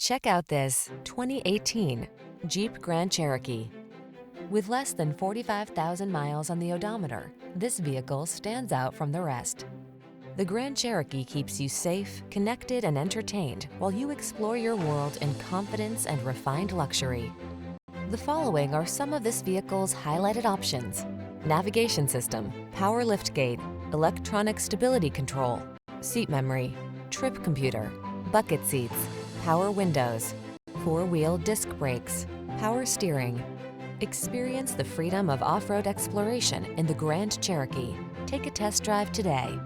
Check out this 2018 Jeep Grand Cherokee. With less than 45,000 miles on the odometer, this vehicle stands out from the rest. The Grand Cherokee keeps you safe, connected, and entertained while you explore your world in confidence and refined luxury. The following are some of this vehicle's highlighted options: navigation system, power liftgate, electronic stability control, seat memory, trip computer, bucket seats, power windows, four-wheel disc brakes, power steering. Experience the freedom of off-road exploration in the Grand Cherokee. Take a test drive today.